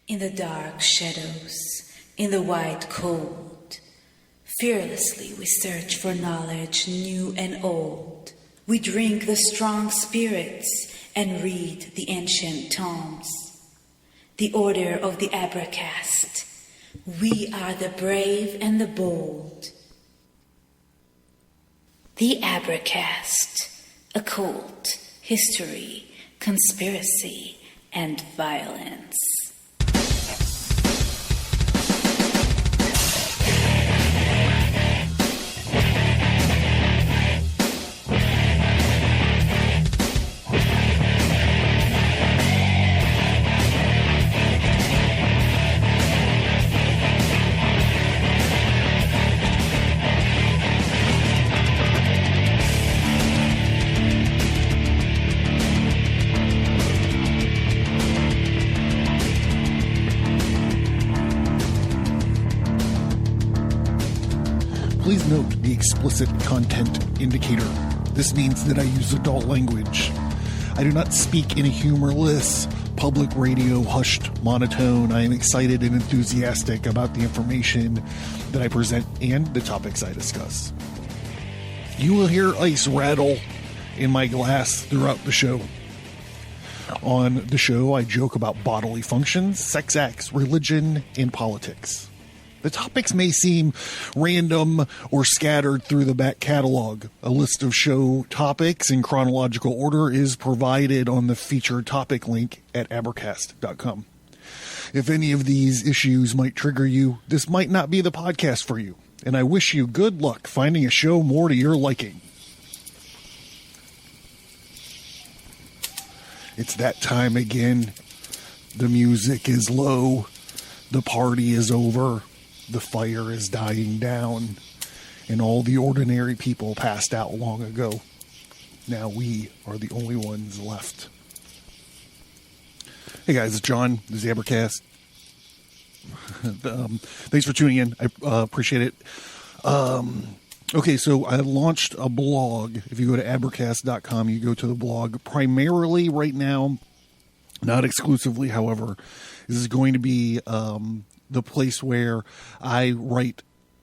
In the dark shadows, in the white cold, fearlessly we search for knowledge new and old. We drink the strong spirits and read the ancient tomes. The order of the Abracast. We are the brave and the bold. The Abracast. Occult, history, conspiracy, and violence. Please note the explicit content indicator. This means that I use adult language. I do not speak in a humorless, public radio hushed monotone. I am excited and enthusiastic about the information that I present and the topics I discuss. You will hear ice rattle in my glass throughout the show. On the show, I joke about bodily functions, sex acts, religion, and politics. The topics may seem random or scattered through the back catalog. A list of show topics in chronological order is provided on the featured topic link at Advertise.com. If any of these issues might trigger you, this might not be the podcast for you, and I wish you good luck finding a show more to your liking. It's that time again. The music is low. The party is over. The fire is dying down, and all the ordinary people passed out long ago. Now we are the only ones left. Hey guys, it's John. This is the Abercast. Thanks for tuning in. I appreciate it. Okay, so I launched a blog. If you go to Advertise.com, you go to the blog. Primarily right now, not exclusively, however, this is going to be the place where I'm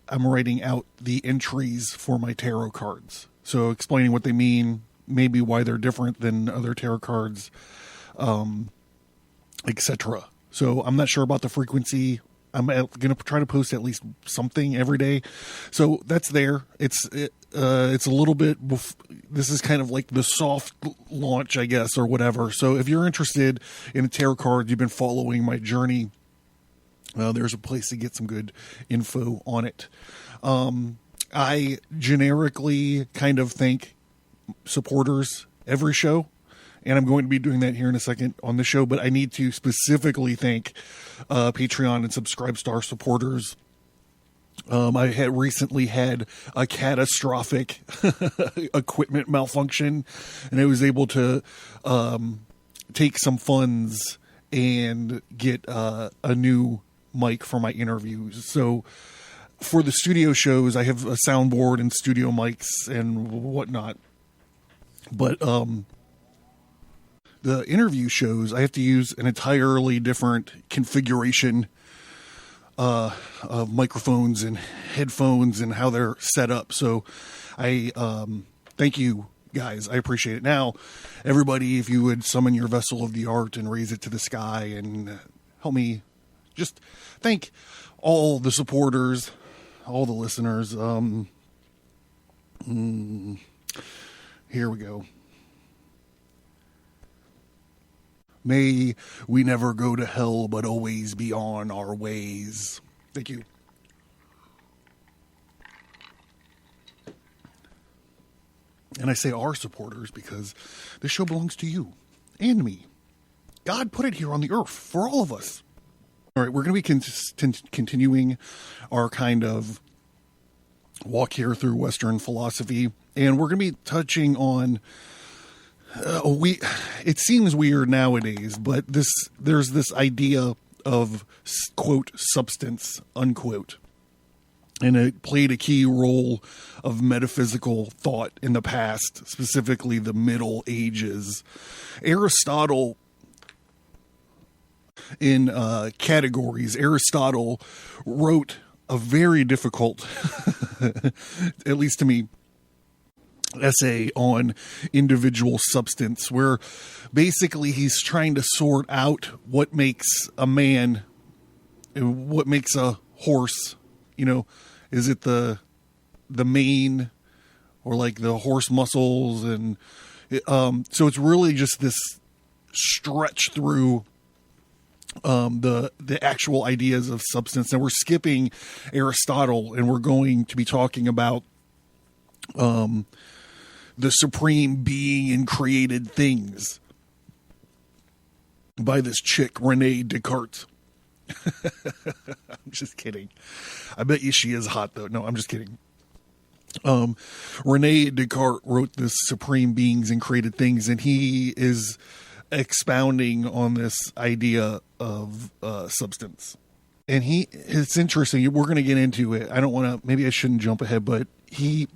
writing out the entries for my tarot cards. So explaining what they mean, maybe why they're different than other tarot cards, etc. So I'm not sure about the frequency. I'm going to try to post at least something every day. So that's there. It's a little bit, this is kind of like the soft launch, I guess, or whatever. So if you're interested in a tarot card, you've been following my journey, there's a place to get some good info on it. I generically kind of thank supporters every show, and I'm going to be doing that here in a second on the show, but I need to specifically thank Patreon and Subscribestar supporters. I had recently had a catastrophic equipment malfunction, and I was able to take some funds and get a new mic for my interviews. So for the studio shows, I have a soundboard and studio mics and whatnot. But the interview shows, I have to use an entirely different configuration of microphones and headphones and how they're set up. So I thank you guys. I appreciate it. Now, everybody, if you would summon your vessel of the art and raise it to the sky and help me just thank all the supporters, all the listeners. Here we go. May we never go to hell, but always be on our ways. Thank you. And I say our supporters because this show belongs to you and me. God put it here on the earth for all of us. All right, we're going to be continuing our kind of walk here through Western philosophy, and we're going to be touching on it seems weird nowadays, but there's this idea of, quote, substance, unquote. And it played a key role of metaphysical thought in the past, specifically the Middle Ages. Aristotle in categories. Aristotle wrote a very difficult, at least to me, essay on individual substance, where basically he's trying to sort out what makes a man, what makes a horse. Is it the mane, or like the horse muscles? And so it's really just this stretch through the actual ideas of substance. And we're skipping Aristotle, and we're going to be talking about the supreme being in created things by this chick, Rene Descartes. I'm just kidding. I bet you she is hot, though. No, I'm just kidding. Rene Descartes wrote this supreme beings in created things, and he is expounding on this idea of substance. And it's interesting. We're going to get into it. I don't want to, maybe I shouldn't jump ahead, but he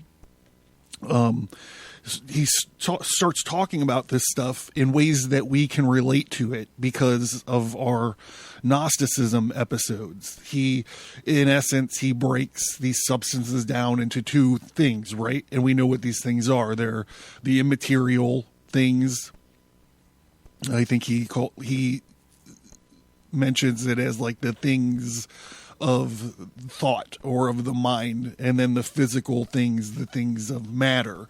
starts talking about this stuff in ways that we can relate to it because of our Gnosticism episodes. In essence, he breaks these substances down into two things, right? And we know what these things are. They're the immaterial things. I think he mentions it as like the things of thought or of the mind, and then the physical things, the things of matter.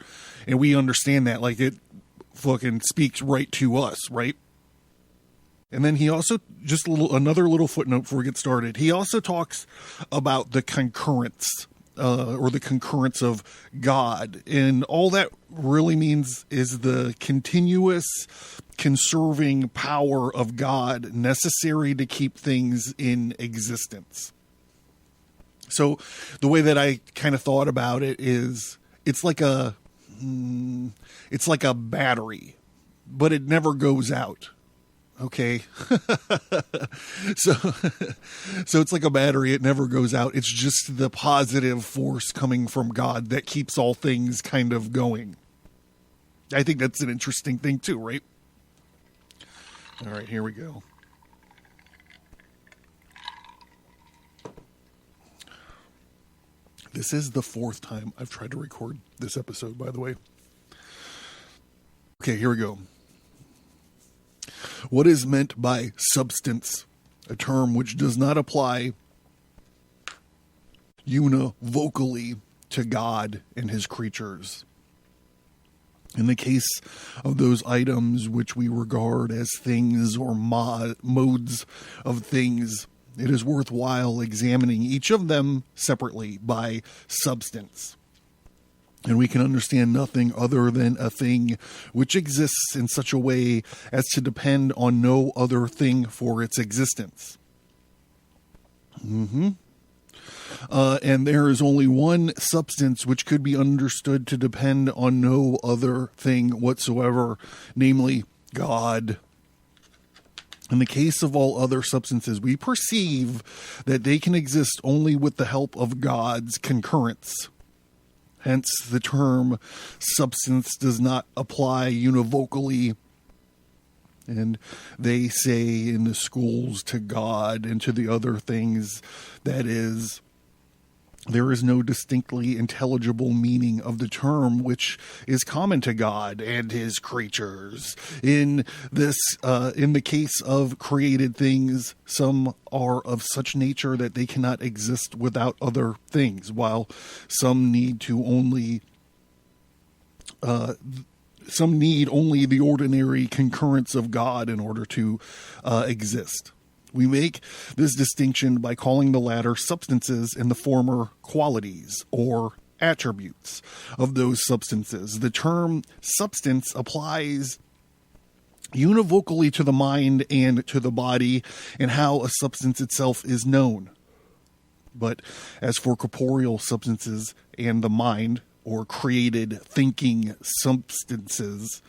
And we understand that, like, it fucking speaks right to us, right? And then he also, just another little footnote before we get started, he also talks about the concurrence, or the concurrence of God. And all that really means is the continuous conserving power of God necessary to keep things in existence. So the way that I kind of thought about it is it's like a battery, but it never goes out. Okay. So it's like a battery. It never goes out. It's just the positive force coming from God that keeps all things kind of going. I think that's an interesting thing too, right? All right, here we go. This is the fourth time I've tried to record this episode, by the way. Okay, here we go. What is meant by substance, a term which does not apply univocally to God and his creatures? In the case of those items which we regard as things or modes of things, it is worthwhile examining each of them separately by substance. And we can understand nothing other than a thing which exists in such a way as to depend on no other thing for its existence. And there is only one substance which could be understood to depend on no other thing whatsoever, namely God. In the case of all other substances, we perceive that they can exist only with the help of God's concurrence. Hence, the term substance does not apply univocally. And they say in the schools to God and to the other things, that is, there is no distinctly intelligible meaning of the term which is common to God and his creatures. In the case of created things, some are of such nature that they cannot exist without other things, while some need only the ordinary concurrence of God in order to exist. We make this distinction by calling the latter substances and the former qualities or attributes of those substances. The term substance applies univocally to the mind and to the body and how a substance itself is known. But as for corporeal substances and the mind, or created thinking substances,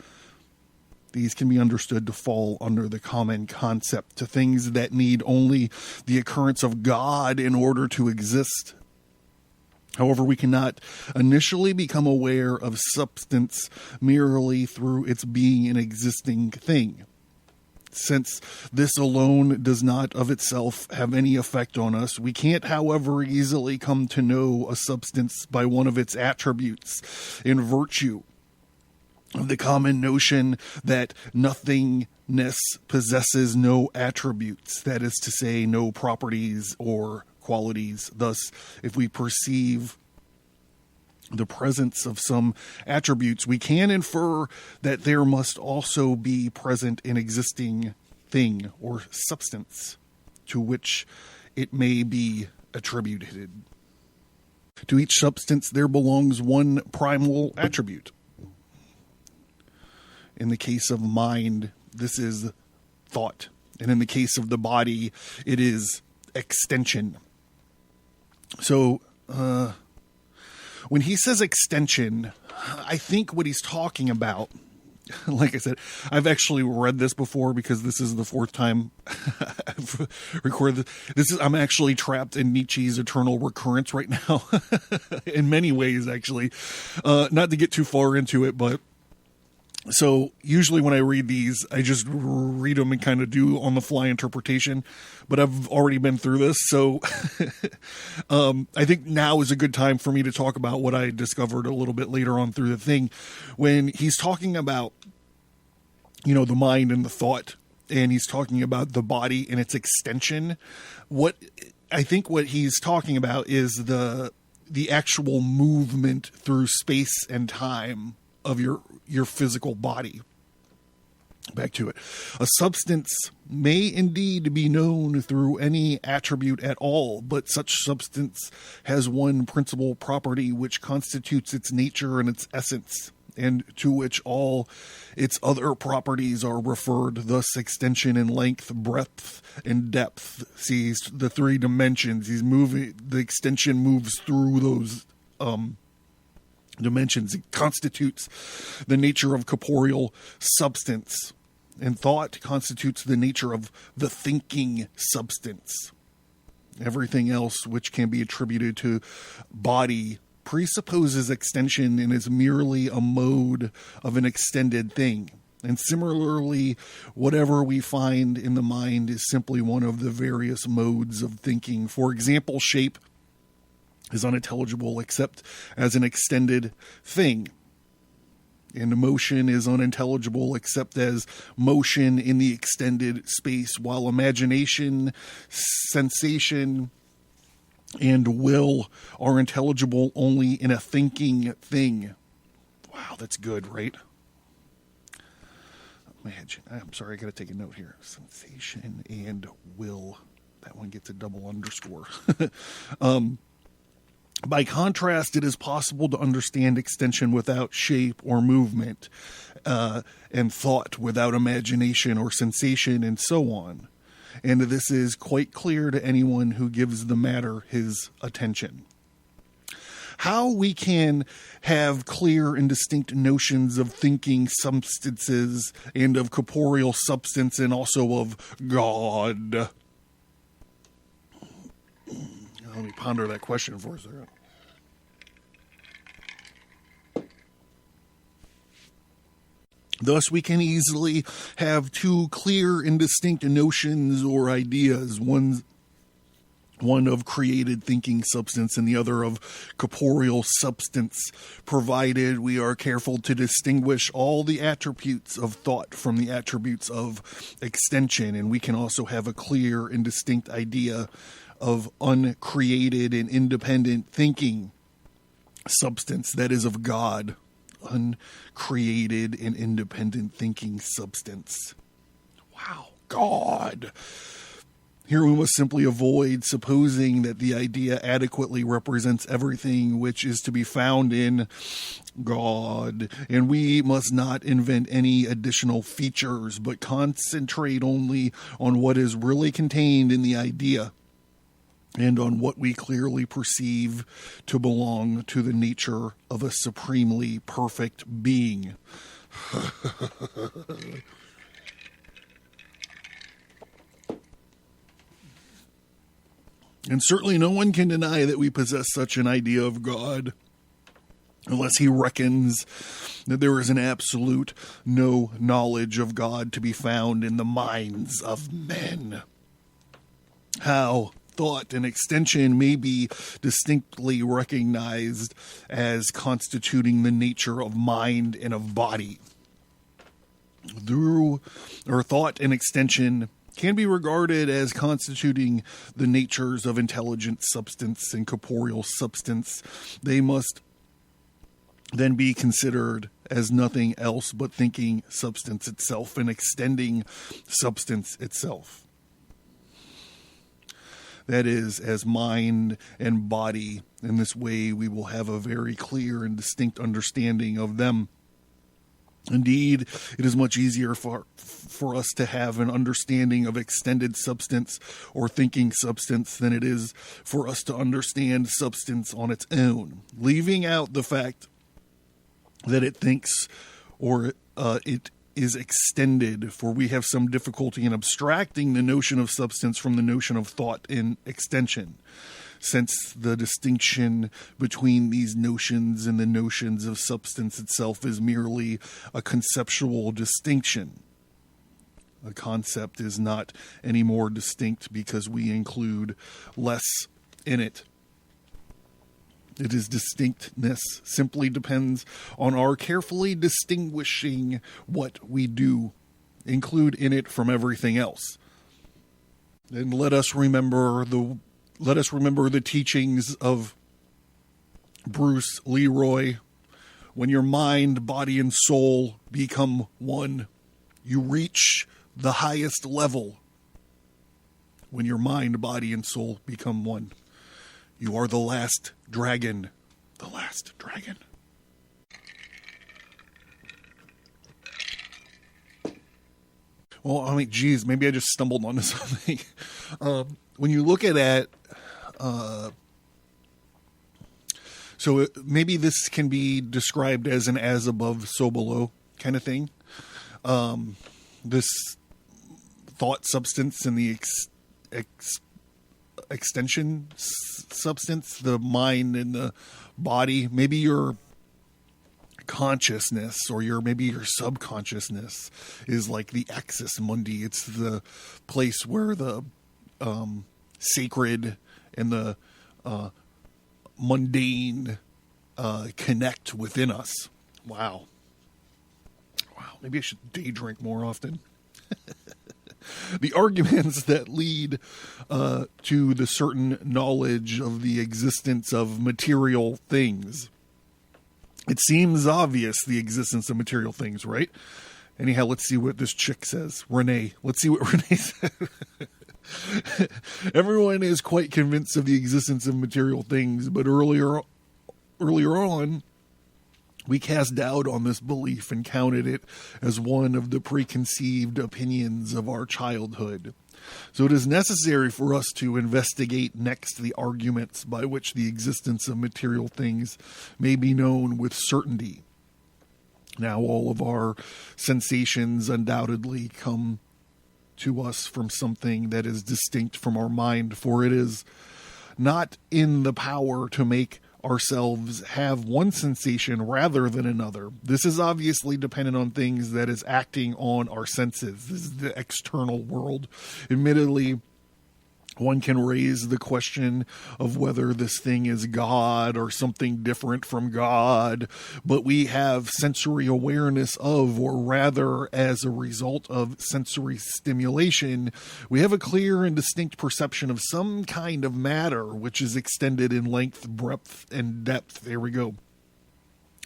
these can be understood to fall under the common concept to things that need only the occurrence of God in order to exist. However, we cannot initially become aware of substance merely through its being an existing thing. Since this alone does not of itself have any effect on us, we can't, however, easily come to know a substance by one of its attributes in virtue of the common notion that nothingness possesses no attributes, that is to say, no properties or qualities. Thus, if we perceive the presence of some attributes, we can infer that there must also be present an existing thing or substance to which it may be attributed. To each substance there belongs one primal attribute. In the case of mind, this is thought. And in the case of the body, it is extension. So, when he says extension, I think what he's talking about, like I said, I've actually read this before because this is the fourth time I've recorded this. I'm actually trapped in Nietzsche's eternal recurrence right now, in many ways, actually. Not to get too far into it, but so usually when I read these, I just read them and kind of do on the fly interpretation, but I've already been through this. So I think now is a good time for me to talk about what I discovered a little bit later on through the thing when he's talking about, you know, the mind and the thought, and he's talking about the body and its extension. What I think what he's talking about is the actual movement through space and time of your physical body. Back to it. A substance may indeed be known through any attribute at all, but such substance has one principal property which constitutes its nature and its essence, and to which all its other properties are referred, thus extension and length, breadth and depth. See, the three dimensions. He's moving, the extension moves through those dimensions. It constitutes the nature of corporeal substance, and thought constitutes the nature of the thinking substance. Everything else which can be attributed to body presupposes extension and is merely a mode of an extended thing. And similarly, whatever we find in the mind is simply one of the various modes of thinking. For example, shape is unintelligible except as an extended thing. And motion is unintelligible except as motion in the extended space, while imagination, sensation, and will are intelligible only in a thinking thing. Wow, that's good, right? Imagine. I'm sorry, I got to take a note here. Sensation and will. That one gets a double underscore. By contrast, it is possible to understand extension without shape or movement, and thought without imagination or sensation, and so on. And this is quite clear to anyone who gives the matter his attention. How we can have clear and distinct notions of thinking substances and of corporeal substance and also of God. Let me ponder that question for a second. Thus, we can easily have two clear and distinct notions or ideas, one of created thinking substance and the other of corporeal substance, provided we are careful to distinguish all the attributes of thought from the attributes of extension. And we can also have a clear and distinct idea of uncreated and independent thinking substance, that is of God. Uncreated and independent thinking substance. Wow, God. Here we must simply avoid supposing that the idea adequately represents everything which is to be found in God, and we must not invent any additional features, but concentrate only on what is really contained in the idea, and on what we clearly perceive to belong to the nature of a supremely perfect being. And certainly no one can deny that we possess such an idea of God, unless he reckons that there is an absolute no knowledge of God to be found in the minds of men. How thought and extension may be distinctly recognized as constituting the nature of mind and of body. Thought and extension can be regarded as constituting the natures of intelligent substance and corporeal substance. They must then be considered as nothing else but thinking substance itself and extending substance itself. That is, as mind and body. In this way, we will have a very clear and distinct understanding of them. Indeed, it is much easier for us to have an understanding of extended substance or thinking substance than it is for us to understand substance on its own, leaving out the fact that it thinks or it is extended, for we have some difficulty in abstracting the notion of substance from the notion of thought in extension, since the distinction between these notions and the notions of substance itself is merely a conceptual distinction. A concept is not any more distinct because we include less in it. Its distinctness simply depends on our carefully distinguishing what we do include in it from everything else. And let us remember the teachings of Bruce Leroy. When your mind, body, and soul become one, you reach the highest level. When your mind, body, and soul become one, you are the last dragon. The last dragon. Well, I mean, geez, maybe I just stumbled onto something. When you look at it, maybe this can be described as an as above, so below kind of thing. This thought substance and the extension substance, the mind and the body, maybe your consciousness or maybe your subconsciousness is like the axis mundi. It's the place where the sacred and the mundane connect within us. Wow. Maybe I should day drink more often. The arguments that lead to the certain knowledge of the existence of material things. It seems obvious, the existence of material things, right? Anyhow, let's see what this chick says. Rene. Let's see what Rene says. Everyone is quite convinced of the existence of material things, but earlier on, we cast doubt on this belief and counted it as one of the preconceived opinions of our childhood. So it is necessary for us to investigate next the arguments by which the existence of material things may be known with certainty. Now, all of our sensations undoubtedly come to us from something that is distinct from our mind, for it is not in the power to make ourselves have one sensation rather than another. This is obviously dependent on things that is acting on our senses. This is the external world. Admittedly, one can raise the question of whether this thing is God or something different from God, but we have sensory awareness of, or rather as a result of sensory stimulation, we have a clear and distinct perception of some kind of matter which is extended in length, breadth, and depth. There we go.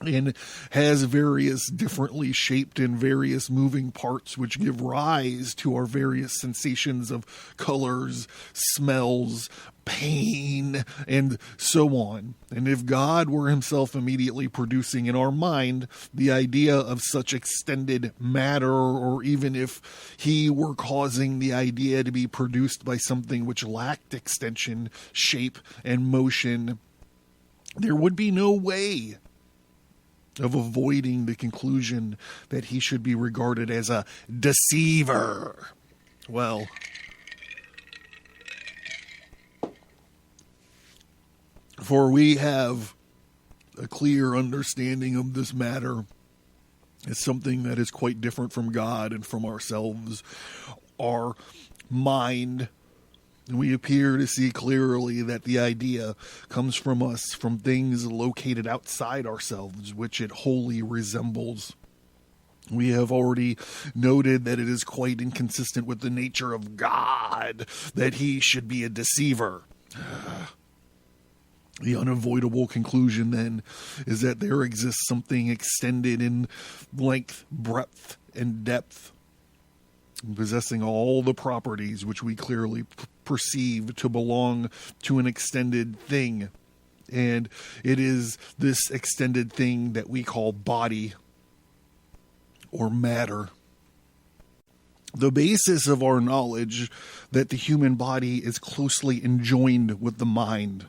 And has various differently shaped and various moving parts which give rise to our various sensations of colors, smells, pain, and so on. And if God were himself immediately producing in our mind the idea of such extended matter, or even if he were causing the idea to be produced by something which lacked extension, shape, and motion, there would be no way of avoiding the conclusion that he should be regarded as a deceiver. Well, for we have a clear understanding of this matter is something that is quite different from God and from ourselves. Our mind, and we appear to see clearly that the idea comes from us, from things located outside ourselves, which it wholly resembles. We have already noted that it is quite inconsistent with the nature of God that he should be a deceiver. The unavoidable conclusion, then, is that there exists something extended in length, breadth, and depth, possessing all the properties which we clearly perceive to belong to an extended thing. And it is this extended thing that we call body or matter. The basis of our knowledge that the human body is closely enjoined with the mind.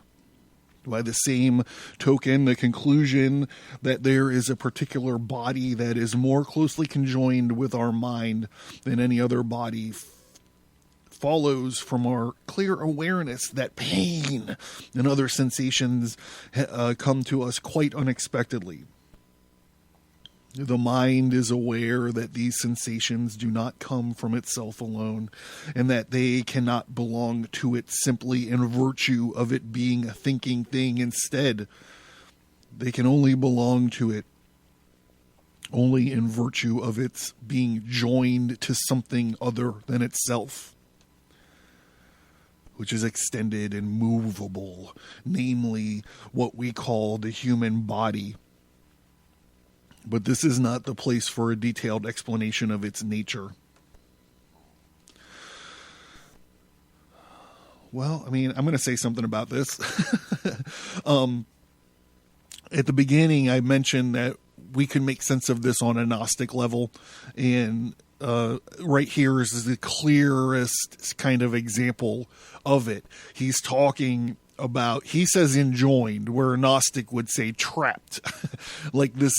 By the same token, the conclusion that there is a particular body that is more closely conjoined with our mind than any other body follows from our clear awareness that pain and other sensations come to us quite unexpectedly. The mind is aware that these sensations do not come from itself alone, and that they cannot belong to it simply in virtue of it being a thinking thing. Instead, they can only belong to it only in virtue of its being joined to something other than itself, which is extended and movable, namely what we call the human body. But this is not the place for a detailed explanation of its nature. Well, I mean, I'm going to say something about this. At the beginning, I mentioned that we can make sense of this on a Gnostic level. And right here is the clearest kind of example of it. He's talking about, he says enjoined, where a Gnostic would say trapped. Like this,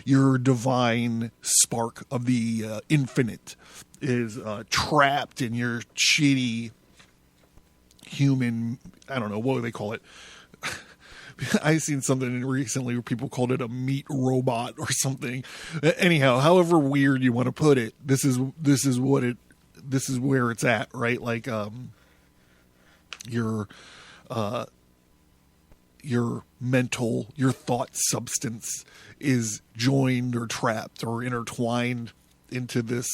your divine spark of the infinite is trapped in your shitty human, I don't know, what do they call it? I've seen something recently where people called it a meat robot or something. Anyhow, however weird you want to put it, this is where it's at, right? Like, your mental, your thought substance is joined or trapped or intertwined into this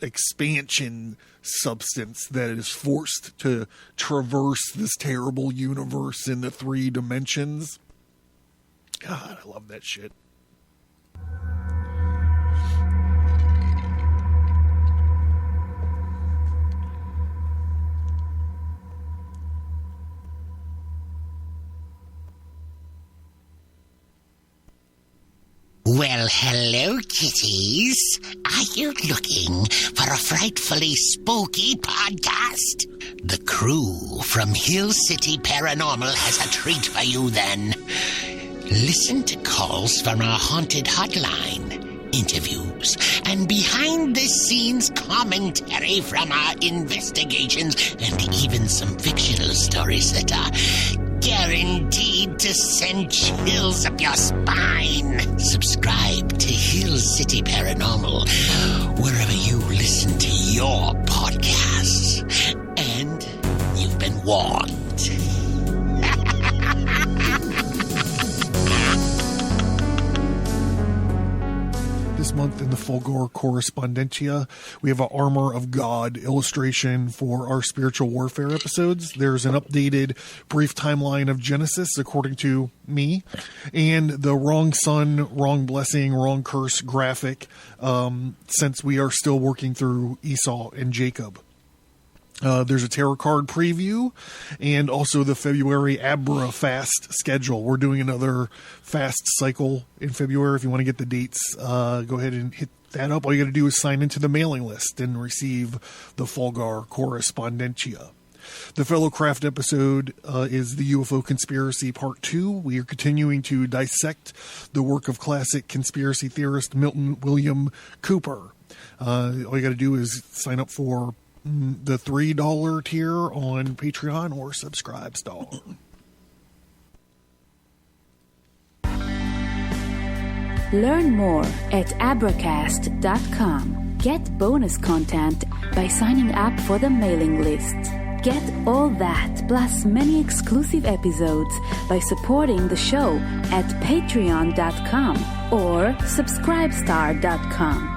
expansion substance that is forced to traverse this terrible universe in the 3 dimensions. God, I love that shit. Well, hello, kitties. Are you looking for a frightfully spooky podcast? The crew from Hill City Paranormal has a treat for you then. Listen to calls from our haunted hotline, interviews, and behind-the-scenes commentary from our investigations, and even some fictional stories that are guaranteed to send chills up your spine. Subscribe to Hill City Paranormal wherever you listen to your podcasts. And you've been warned. This month in the Fulgore Correspondentia, we have an Armor of God illustration for our spiritual warfare episodes. There's an updated brief timeline of Genesis, according to me, and the wrong son, wrong blessing, wrong curse graphic, since we are still working through Esau and Jacob. There's a tarot card preview and also the February Abra fast schedule. We're doing another fast cycle in February. If you want to get the dates, go ahead and hit that up. All you got to do is sign into the mailing list and receive the Fulgar Correspondentia. The Fellow Craft episode is the UFO Conspiracy Part 2. We are continuing to dissect the work of classic conspiracy theorist Milton William Cooper. All you got to do is sign up for the $3 tier on Patreon or Subscribestar. Learn more at abracast.com. Get bonus content by signing up for the mailing list. Get all that plus many exclusive episodes by supporting the show at patreon.com or subscribestar.com.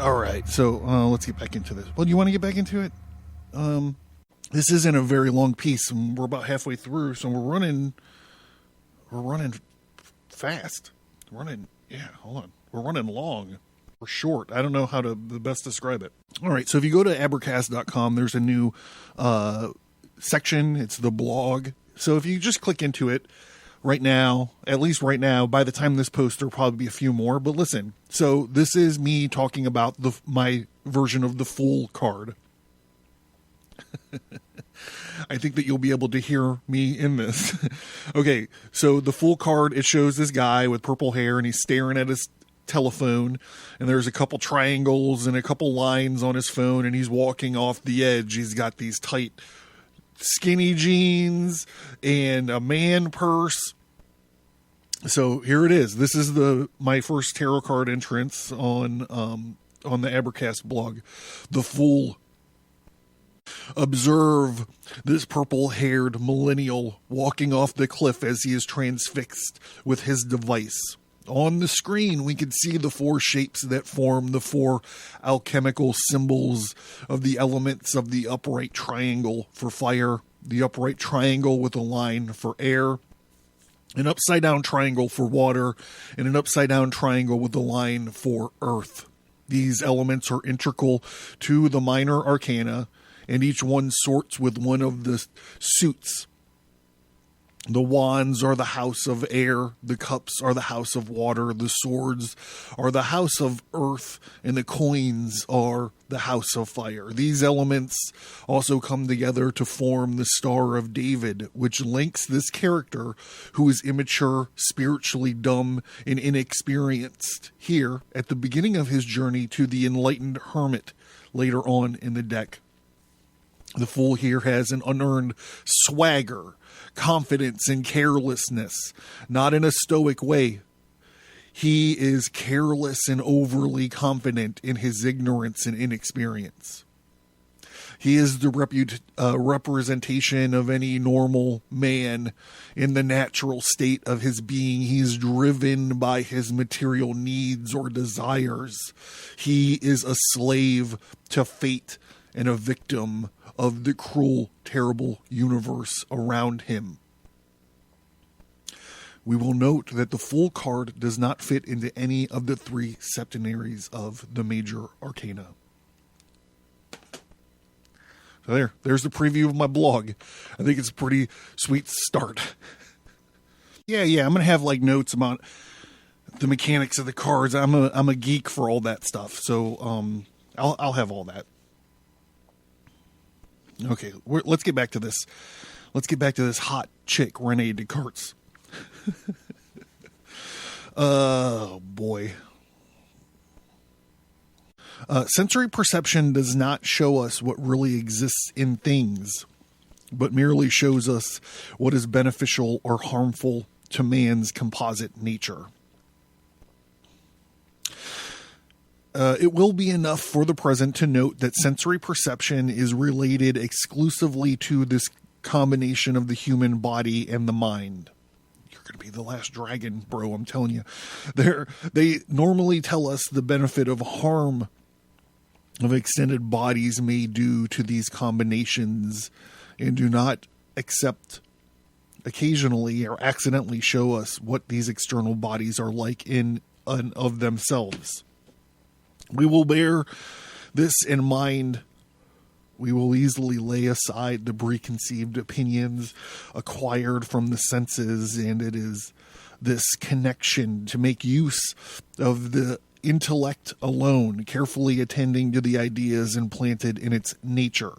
All right, so let's get back into this. Well, do you want to get back into it? This isn't a very long piece, and we're about halfway through, so we're running fast. Hold on. We're running long. We're short. I don't know how to best describe it. All right, so if you go to Advertise.com, there's a new section. It's the blog. So if you just click into it, right now, at least right now, by the time this posts, there'll probably be a few more. But listen, so this is me talking about my version of the Fool card. I think that you'll be able to hear me in this. Okay, so the Fool card, it shows this guy with purple hair, and he's staring at his telephone, and there's a couple triangles and a couple lines on his phone, and he's walking off the edge. He's got these tight skinny jeans and a man purse. So here it is. This is my first tarot card entrance on the Abercast blog. The Fool. Observe this purple-haired millennial walking off the cliff as he is transfixed with his device. On the screen, we can see the four shapes that form the four alchemical symbols of the elements of the upright triangle for fire, the upright triangle with a line for air, an upside-down triangle for water, and an upside-down triangle with a line for earth. These elements are integral to the minor arcana, and each one sorts with one of the suits. The wands are the house of air, the cups are the house of water, the swords are the house of earth, and the coins are the house of fire. These elements also come together to form the Star of David, which links this character who is immature, spiritually dumb, and inexperienced here at the beginning of his journey to the enlightened hermit later on in the deck. The Fool here has an unearned swagger, confidence, and carelessness, not in a stoic way. He is careless and overly confident in his ignorance and inexperience. He is the representation of any normal man in the natural state of his being. He is driven by his material needs or desires. He is a slave to fate and a victim of the cruel, terrible universe around him. We will note that the Fool card does not fit into any of the three septenaries of the major arcana. So there's the preview of my blog. I think it's a pretty sweet start. Yeah, I'm going to have like notes about the mechanics of the cards. I'm a geek for all that stuff. So I'll have all that. Okay, let's get back to this. Let's get back to this hot chick, Rene Descartes. Oh, boy. Sensory perception does not show us what really exists in things, but merely shows us what is beneficial or harmful to man's composite nature. It will be enough for the present to note that sensory perception is related exclusively to this combination of the human body and the mind. You're going to be the last dragon, bro, I'm telling you. They normally tell us the benefit of harm of extended bodies may do to these combinations, and do not accept occasionally or accidentally show us what these external bodies are like in and of themselves. We will bear this in mind We will easily lay aside the preconceived opinions acquired from the senses, and it is this connection to make use of the intellect alone, carefully attending to the ideas implanted in its nature.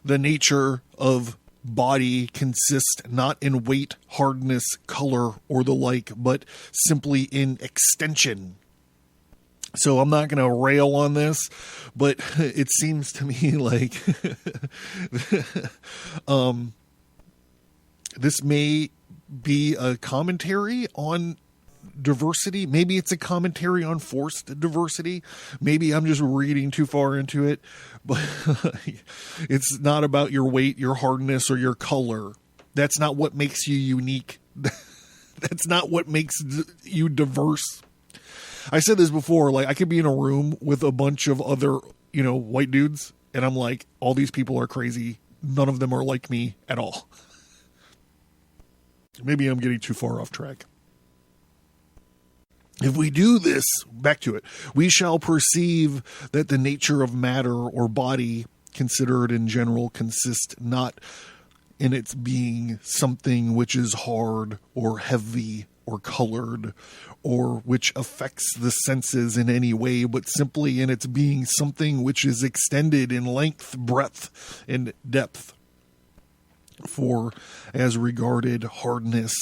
The nature of body consists not in weight, hardness, color, or the like, but simply in extension. So I'm not going to rail on this, but it seems to me like this may be a commentary on diversity. Maybe it's a commentary on forced diversity. Maybe I'm just reading too far into it, but it's not about your weight, your hardness, or your color. That's not what makes you unique. That's not what makes you diverse. I said this before, like I could be in a room with a bunch of other, white dudes, and I'm like, all these people are crazy. None of them are like me at all. Maybe I'm getting too far off track. If we do this, back to it, we shall perceive that the nature of matter or body, considered in general, consists not in its being something which is hard or heavy or colored, or which affects the senses in any way, but simply in its being something which is extended in length, breadth, and depth. For as regarded hardness,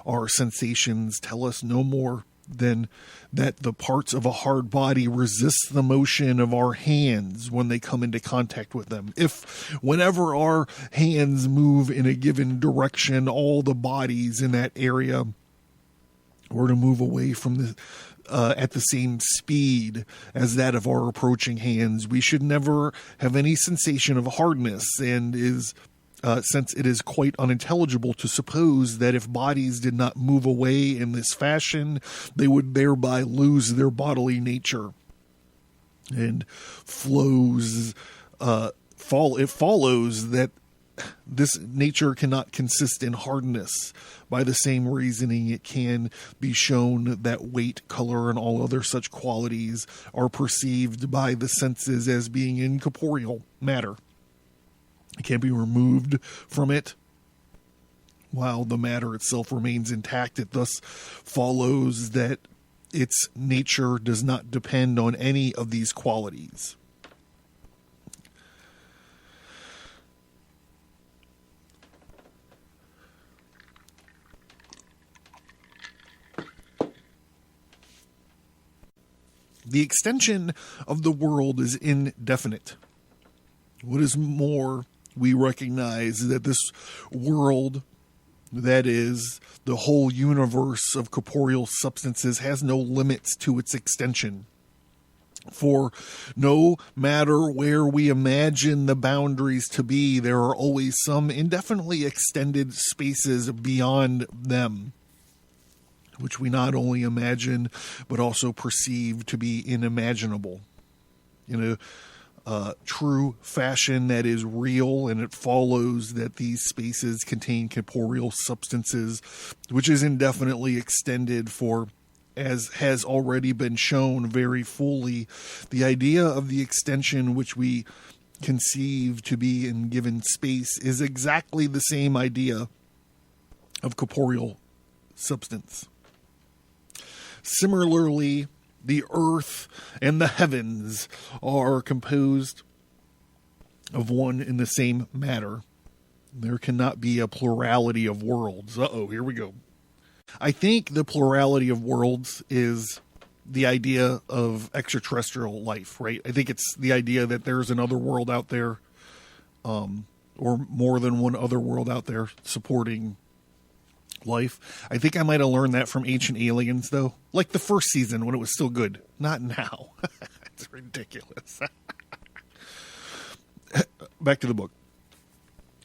our sensations tell us no more than that the parts of a hard body resist the motion of our hands when they come into contact with them. If whenever our hands move in a given direction, all the bodies in that area were to move away from the at the same speed as that of our approaching hands, we should never have any sensation of hardness, and since it is quite unintelligible to suppose that if bodies did not move away in this fashion, they would thereby lose their bodily nature. And it follows that this nature cannot consist in hardness. By the same reasoning, it can be shown that weight, color, and all other such qualities are perceived by the senses as being incorporeal matter. It can't be removed from it while the matter itself remains intact. It thus follows that its nature does not depend on any of these qualities. The extension of the world is indefinite. What is more, we recognize that this world, that is, the whole universe of corporeal substances, has no limits to its extension. For no matter where we imagine the boundaries to be, there are always some indefinitely extended spaces beyond them, which we not only imagine, but also perceive to be unimaginable. In a true fashion that is real, and it follows that these spaces contain corporeal substances, which is indefinitely extended, for, as has already been shown very fully, the idea of the extension which we conceive to be in given space is exactly the same idea of corporeal substance. Similarly, the earth and the heavens are composed of one and the same matter. There cannot be a plurality of worlds. Here we go. I think the plurality of worlds is the idea of extraterrestrial life, right? I think it's the idea that there's another world out there, or more than one other world out there supporting life. I think I might have learned that from Ancient Aliens, though. Like the first season when it was still good. Not now. It's ridiculous. Back to the book.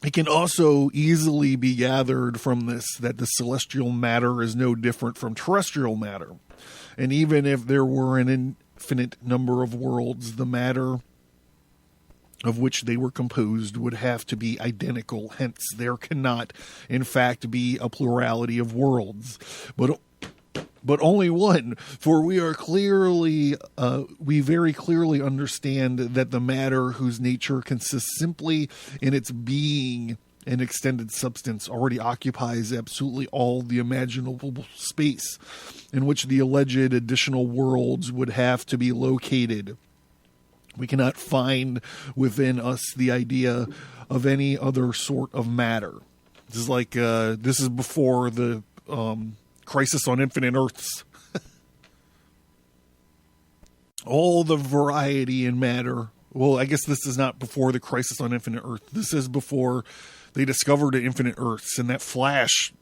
It can also easily be gathered from this that the celestial matter is no different from terrestrial matter. And even if there were an infinite number of worlds, the matter of which they were composed would have to be identical. Hence, there cannot, in fact, be a plurality of worlds, but but only one, for we very clearly understand that the matter whose nature consists simply in its being an extended substance already occupies absolutely all the imaginable space in which the alleged additional worlds would have to be located. We cannot find within us the idea of any other sort of matter. This is like, this is before the Crisis on Infinite Earths. All the variety in matter. Well, I guess this is not before the Crisis on Infinite Earth. This is before they discovered the Infinite Earths and that Flash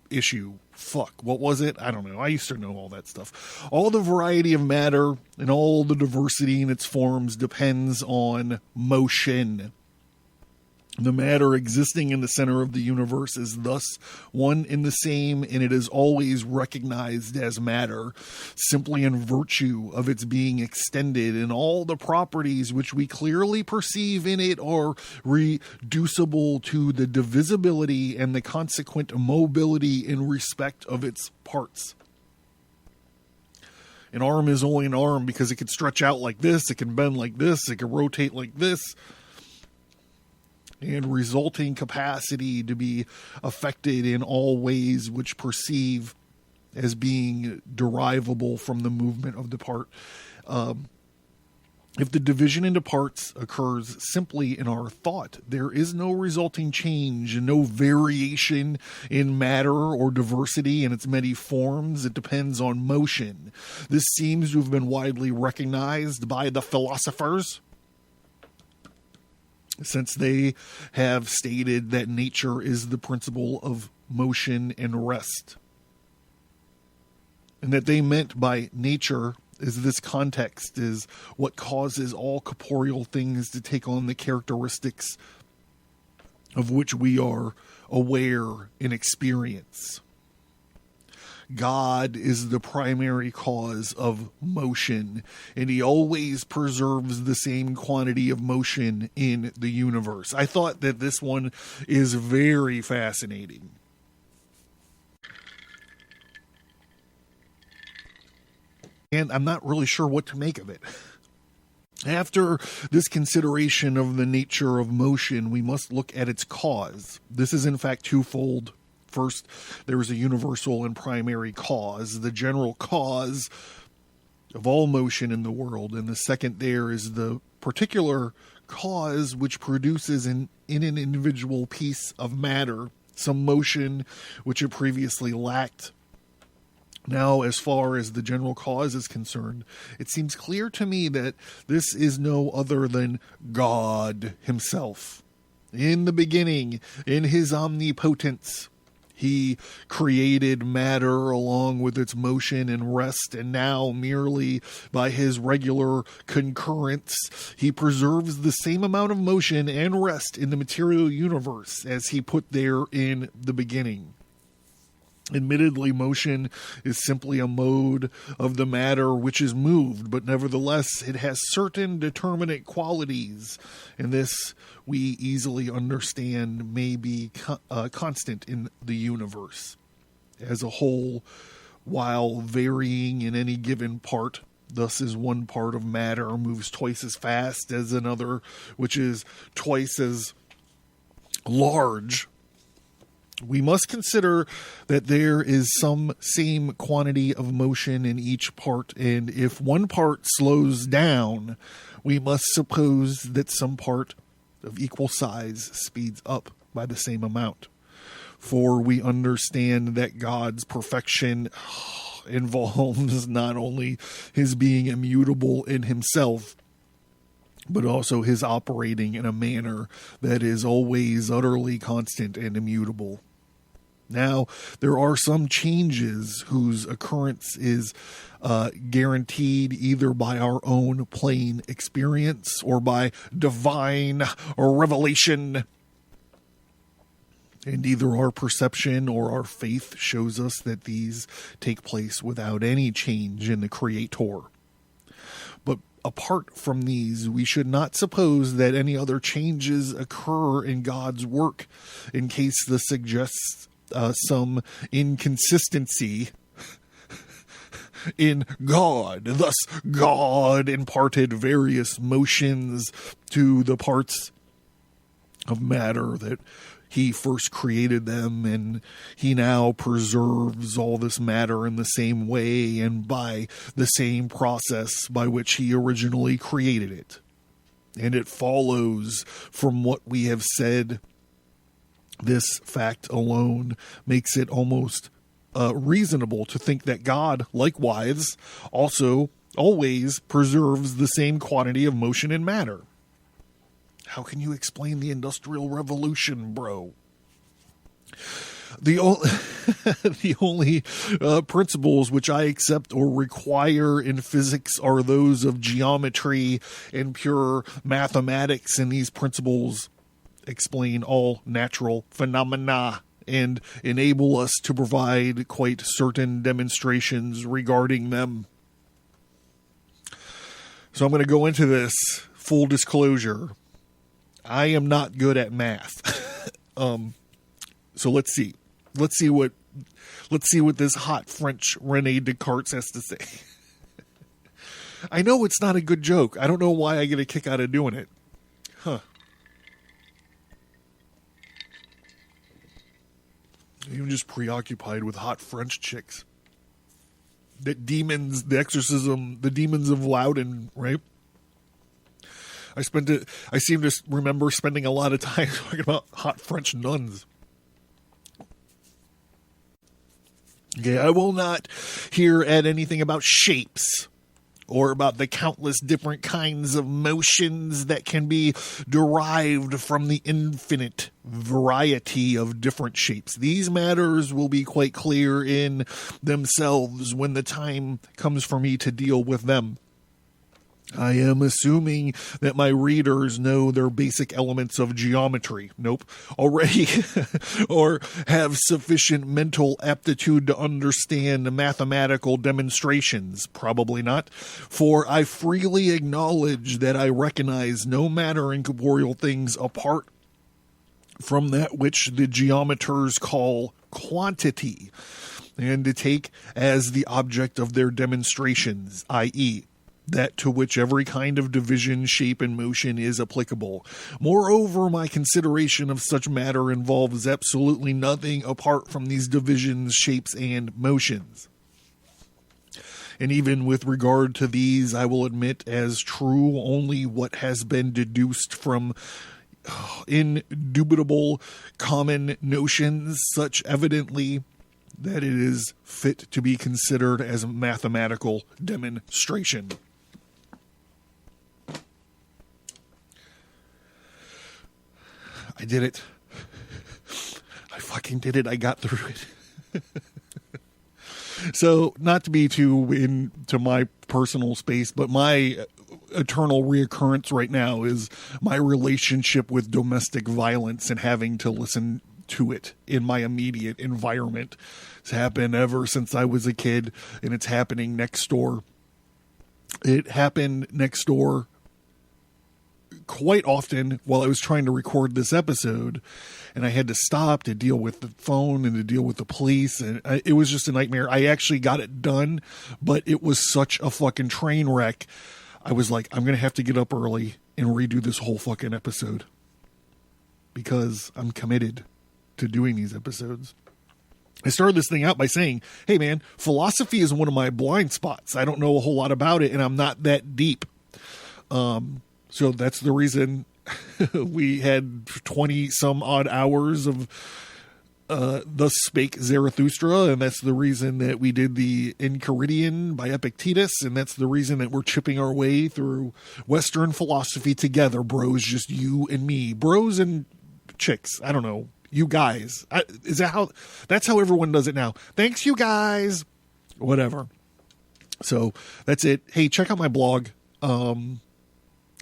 issue. Fuck, what was it? I don't know. I used to know all that stuff. All the variety of matter and all the diversity in its forms depends on motion. The matter existing in the center of the universe is thus one and the same, and it is always recognized as matter, simply in virtue of its being extended, and all the properties which we clearly perceive in it are reducible to the divisibility and the consequent mobility in respect of its parts. An arm is only an arm because it can stretch out like this, it can bend like this, it can rotate like this, and resulting capacity to be affected in all ways which perceive as being derivable from the movement of the part. If the division into parts occurs simply in our thought, there is no resulting change and no variation in matter or diversity in its many forms. It depends on motion. This seems to have been widely recognized by the philosophers, since they have stated that nature is the principle of motion and rest. And that they meant by nature is this context is what causes all corporeal things to take on the characteristics of which we are aware and experience. God is the primary cause of motion, and he always preserves the same quantity of motion in the universe. I thought that this one is very fascinating. And I'm not really sure what to make of it. After this consideration of the nature of motion, we must look at its cause. This is in fact twofold. First, there is a universal and primary cause, the general cause of all motion in the world. And the second, there is the particular cause which produces in an individual piece of matter some motion which it previously lacked. Now, as far as the general cause is concerned, it seems clear to me that this is no other than God himself. In the beginning, in his omnipotence, he created matter along with its motion and rest, and now merely by his regular concurrence, he preserves the same amount of motion and rest in the material universe as he put there in the beginning. Admittedly, motion is simply a mode of the matter which is moved, but nevertheless it has certain determinate qualities, and this we easily understand may be constant in the universe as a whole, while varying in any given part. Thus, as one part of matter moves twice as fast as another, which is twice as large, we must consider that there is some same quantity of motion in each part, and if one part slows down, we must suppose that some part of equal size speeds up by the same amount. For we understand that God's perfection involves not only his being immutable in himself, but also his operating in a manner that is always utterly constant and immutable. Now, there are some changes whose occurrence is guaranteed either by our own plain experience or by divine or revelation. And either our perception or our faith shows us that these take place without any change in the Creator. But apart from these, we should not suppose that any other changes occur in God's work, in case this suggests some inconsistency in God. Thus, God imparted various motions to the parts of matter that he first created them, and he now preserves all this matter in the same way and by the same process by which he originally created it. And it follows from what we have said, this fact alone makes it almost reasonable to think that God, likewise, also always preserves the same quantity of motion and matter. How can you explain the Industrial Revolution, bro? The only principles which I accept or require in physics are those of geometry and pure mathematics, and these principles explain all natural phenomena and enable us to provide quite certain demonstrations regarding them. So I'm going to go into this full disclosure. I am not good at math. So let's see. Let's see what this hot French Rene Descartes has to say. I know it's not a good joke. I don't know why I get a kick out of doing it. Huh. I'm just preoccupied with hot French chicks. The demons, the exorcism, the demons of Loudon, right? I seem to remember spending a lot of time talking about hot French nuns. Okay, I will not here add anything about shapes or about the countless different kinds of motions that can be derived from the infinite variety of different shapes. These matters will be quite clear in themselves when the time comes for me to deal with them. I am assuming that my readers know their basic elements of geometry. Nope. Already. Or have sufficient mental aptitude to understand mathematical demonstrations. Probably not. For I freely acknowledge that I recognize no matter in corporeal things apart from that which the geometers call quantity, and to take as the object of their demonstrations, i.e., that to which every kind of division, shape, and motion is applicable. Moreover, my consideration of such matter involves absolutely nothing apart from these divisions, shapes, and motions. And even with regard to these, I will admit as true only what has been deduced from indubitable common notions, such evidently that it is fit to be considered as a mathematical demonstration. I did it. I fucking did it. I got through it. So, not to be too into my personal space, but my eternal reoccurrence right now is my relationship with domestic violence and having to listen to it in my immediate environment. It's happened ever since I was a kid, and it's happening next door. It happened next door quite often while I was trying to record this episode, and I had to stop to deal with the phone and to deal with the police, and it was just a nightmare. I actually got it done, but it was such a fucking train wreck. I was like, I'm going to have to get up early and redo this whole fucking episode because I'm committed to doing these episodes. I started this thing out by saying, hey man, philosophy is one of my blind spots. I don't know a whole lot about it, and I'm not that deep. So that's the reason we had 20 some odd hours of Thus Spake Zarathustra, and that's the reason that we did the Enchiridion by Epictetus, and that's the reason that we're chipping our way through Western philosophy together, bros, just you and me. Bros and chicks, I don't know, you guys. That's how everyone does it now. Thanks, you guys. Whatever. So that's it. Hey, check out my blog.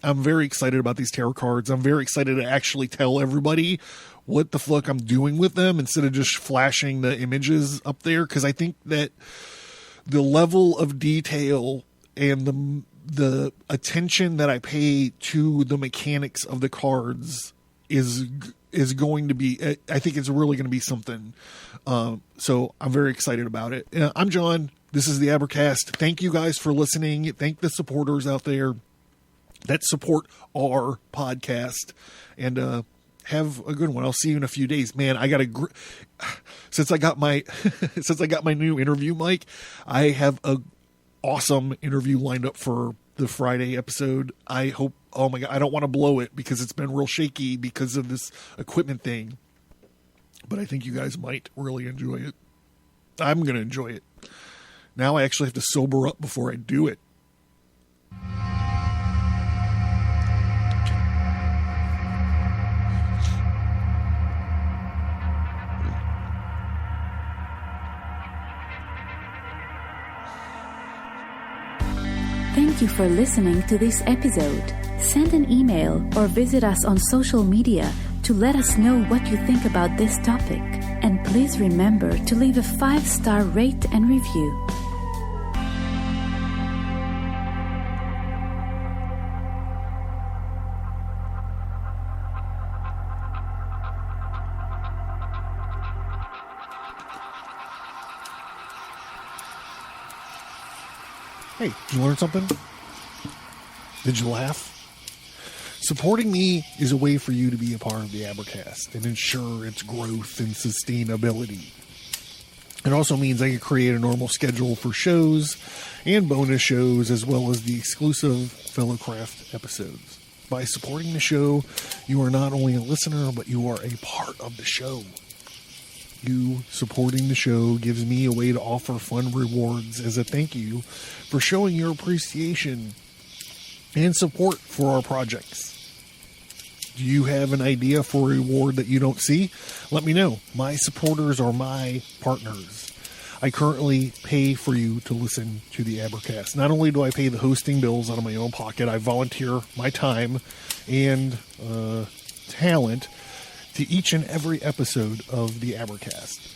I'm very excited about these tarot cards. I'm very excited to actually tell everybody what the fuck I'm doing with them instead of just flashing the images up there. Because I think that the level of detail and the attention that I pay to the mechanics of the cards is going to be, I think it's really going to be something. So I'm very excited about it. I'm John. This is the Abercast. Thank you guys for listening. Thank the supporters out there that support our podcast. And have a good one. I'll see you in a few days. Man, I got since I got my new interview mic, I have a awesome interview lined up for the Friday episode. I hope, oh my God, I don't want to blow it because it's been real shaky because of this equipment thing. But I think you guys might really enjoy it. I'm going to enjoy it. Now I actually have to sober up before I do it. Thank you for listening to this episode. Send an email or visit us on social media to let us know what you think about this topic. And please remember to leave a 5-star rate and review. Hey, did you learn something? Did you laugh? Supporting me is a way for you to be a part of the Abercast and ensure its growth and sustainability. It also means I can create a normal schedule for shows and bonus shows, as well as the exclusive Fellowcraft episodes. By supporting the show, you are not only a listener, but you are a part of the show. You supporting the show gives me a way to offer fun rewards as a thank you for showing your appreciation and support for our projects. Do you have an idea for a reward that you don't see? Let me know. My supporters are my partners. I currently pay for you to listen to the Abercast. Not only do I pay the hosting bills out of my own pocket, I volunteer my time and talent to each and every episode of the Abercast.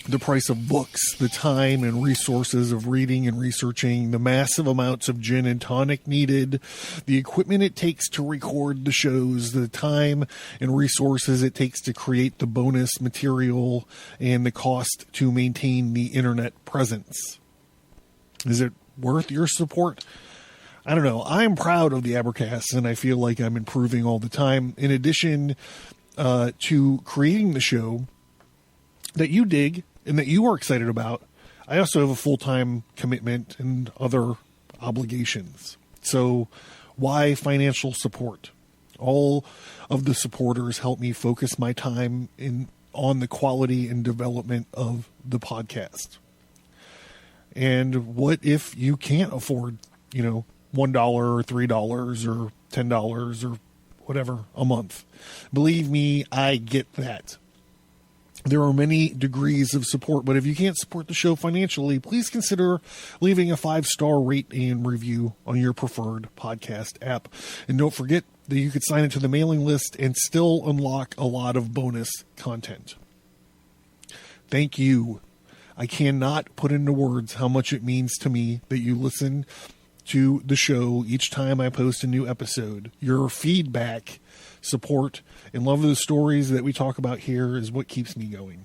The price of books, the time and resources of reading and researching, the massive amounts of gin and tonic needed, the equipment it takes to record the shows, the time and resources it takes to create the bonus material, and the cost to maintain the internet presence. Is it worth your support? I don't know. I'm proud of the Abercast, and I feel like I'm improving all the time. In addition to creating the show that you dig and that you are excited about, I also have a full-time commitment and other obligations. So why financial support? All of the supporters help me focus my time on the quality and development of the podcast. And what if you can't afford, $1 or $3 or $10 or whatever a month? Believe me, I get that. There are many degrees of support, but if you can't support the show financially, please consider leaving a 5-star rate and review on your preferred podcast app. And don't forget that you could sign into the mailing list and still unlock a lot of bonus content. Thank you. I cannot put into words how much it means to me that you listen to the show each time I post a new episode. Your feedback, support, and love of the stories that we talk about here is what keeps me going.